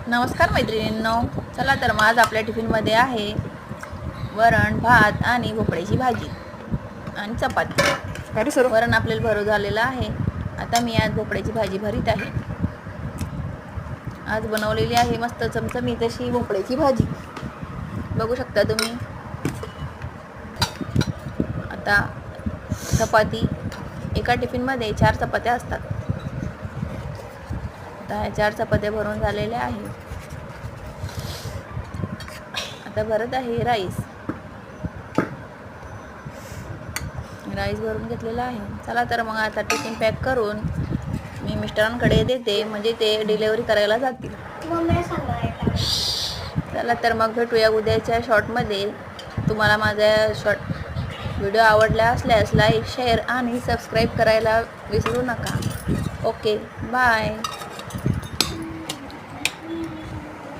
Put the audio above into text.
नमस्कार मैत्रिणींनो, चला तर मग आज आपल्या टिफिनमध्ये आहे वरण भात आणि भोपळ्याची भाजी आणि चपाती. वरण आपल्याला भरू झालेलं आहे. आता मी आज भोपळ्याची भाजी भरीत आहे. आज बनवलेली आहे मस्त चमचमीत अशी भोपळ्याची भाजी, बघू शकता तुम्ही. आता चपाती, एका टिफिनमध्ये 4 चपात्या असतात. आता ह्या 4 चपात्या भरून झालेल्या आहे. आता भरत आहे राईस भरून घेतलेला आहे. चला तर मग आता टिफिन पॅक करून मी मिस्टरांकडे देते, म्हणजे ते डिलेवरी करायला जातील. चला तर मग भेटूया उद्याच्या शॉर्टमध्ये. तुम्हाला माझा व्हिडिओ आवडला असल्यास लाईक, शेअर आणि सबस्क्राईब करायला विसरू नका. Okay, bye.